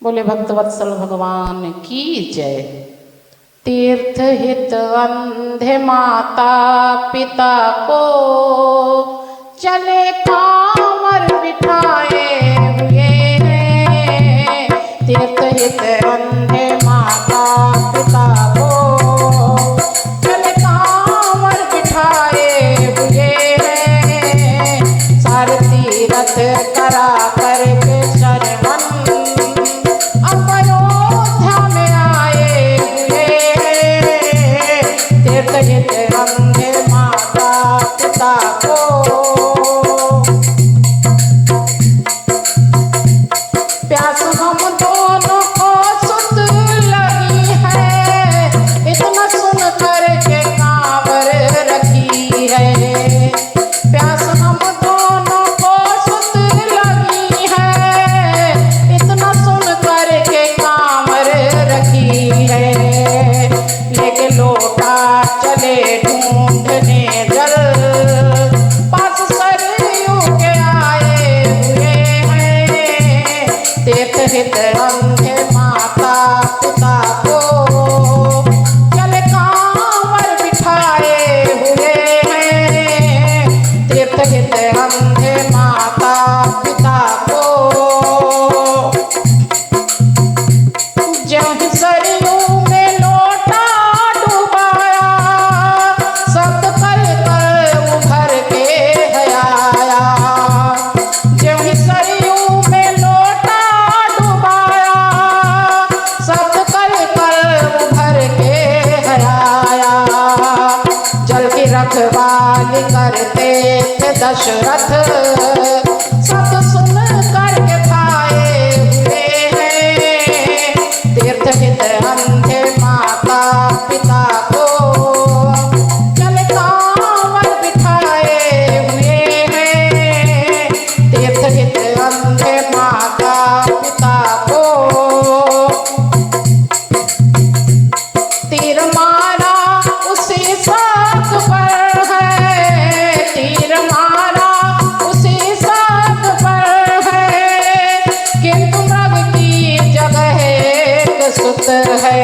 बोले भक्तवत्सल भगवान की जय। तीर्थ हित अंधे माता पिता को चले कांवर बिठाए हुए हैं। तीर्थ हित अंधे माता पिता को चले कांवर बिठाए हुए हैं। सारे तीरथ करा करके शरवण अयोध्या में आए हुए हैं। तीर्थ हित अंधे माता पिता को प्यास हम दोनों को सुध लगी है। इतना सुन करके कांवर रखी है। प्यास हम दोनों को सुध लगी है। इतना सुन करके कांवर रखी है। लेके लोटा चले ढूंढने जल पास सरयू के आए हुए हैं। तीर्थ हित अंधे माता पिता को चले कांवर बिठाए हुए हैं। तीर्थ हित अंधे माता पिता को जब सरयू में लोटा डुबाया सब कर उभर के हयाया। जब सरयू में लोटा डुबाया सब कर उभर के हयाया। जल की रखवाली करते थे दशरथ सब सुन करके खाए हुए हैं। तीर्थ हित अंधे माता पिता को चले कांवर बिठाए हुए हैं। तीर्थ हित अंधे माता पिता को तीर मारा उसी साथ पर है। तीर मारा उसी साथ पर है। किंतु मृग की जगह एक सुत है।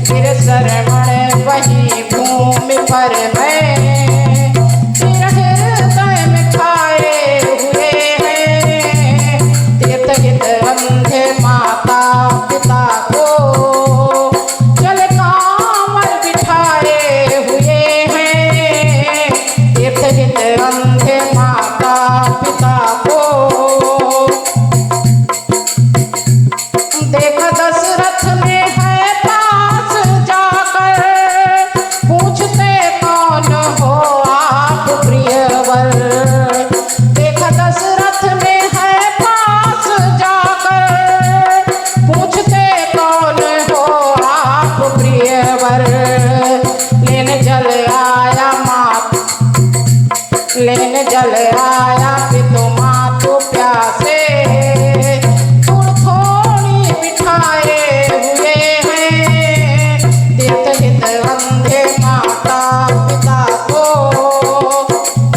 फिर शरवण वही भूमि पर मैं फिर हृदय में खाए हुए हैं। तीर्थ हित अंधे माता पिता को चले कांवर बिठाए हुए हैं। तीर्थ हित अंधे माता पिता को देखा दशरथ ने है पास जाकर पूछते कौन हो आप प्रियवर। देखा दशरथ ने है पास जाकर पूछते कौन हो आप प्रियवर। लेने जल आया मात लेने जल आया पितु मातु प्यासे थोड़ी बिठाए हुए हैं। तीर्थ हित अंधे माता पिता को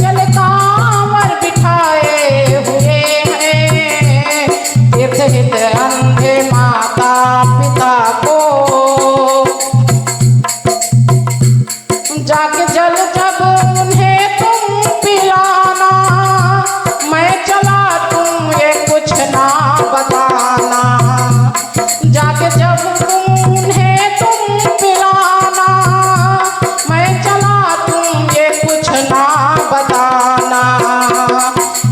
चले कांवर बिठाए हुए हैं। तीर्थ हित अंधे माता पिता को जाके जल जब उन्हें तुम पिलाना मैं चला तुम ये कुछ ना बताना। जाके जब उन्हें तुम पिलाना मैं चला तुम ये कुछ ना बताना।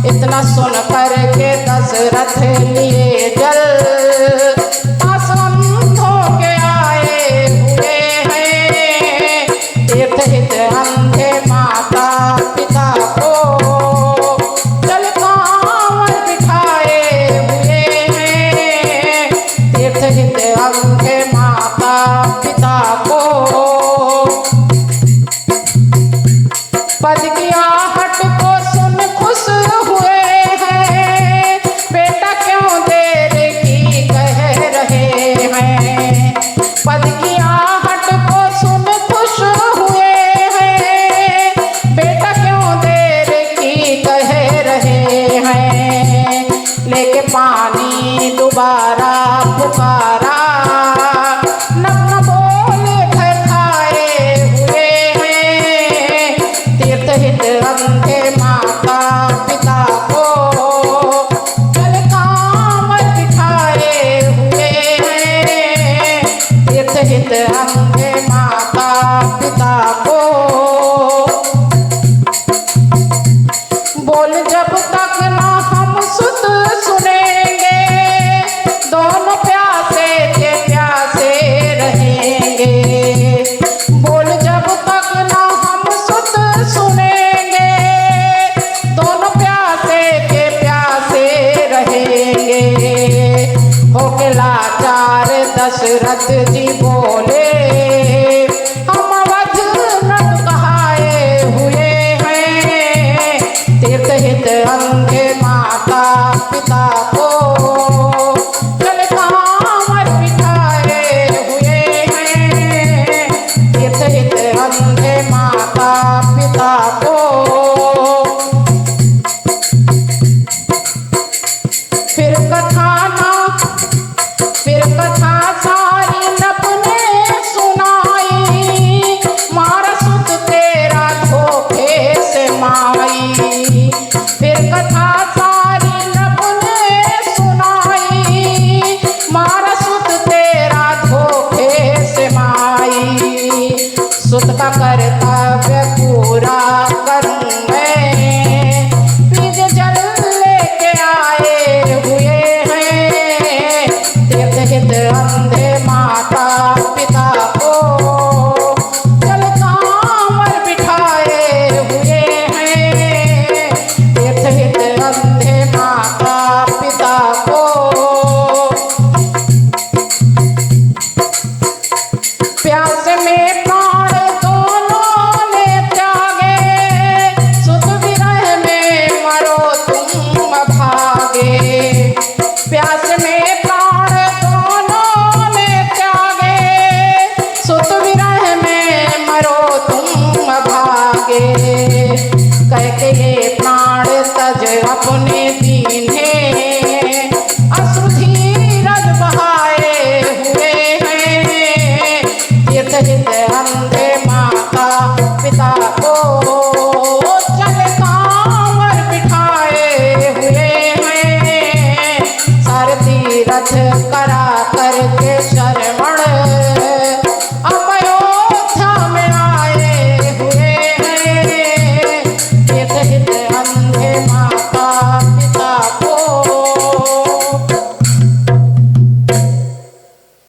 इतना सुन कर के दशरथ लिए जल पास अंधों होके लाचार दशरथ जी बोले, हम अवध नट कहाए हुए हैं, तीर्थ हित अंधे माता पिता को, चल कांवर बिठाए हुए हैं, तीर्थ हित अंधे माता पिता को। फिर कथा सारी नप ने सुनाई, मारा सुत तेरा धोखे से माई। फिर कथा सारी नप ने सुनाई, मारा सुत तेरा धोखे से माई। सुत का कर्तव्य पूरा करूं मैं, बीज जल लेके आए हुए हैं, तीर्थ हित अंधे माता पिता को, चल कांवर बिठाए हुए हैं, तीर्थ हित अंधे माता पिता को। प्यास में प्राण दोनों ने त्यागे, सुत विरह में मरो तुम भागे। प्यास में प्राण दोनों ने त्यागे, सुत विरह में मरो तुम भागे। कह के ये प्राण तज अपने दीने, अश्रु धीरज बहाए हुए हैं, तीर्थ हित अंधे माता पिता को, चल कांवर बिठाए हुए हैं, सारथी रथ करा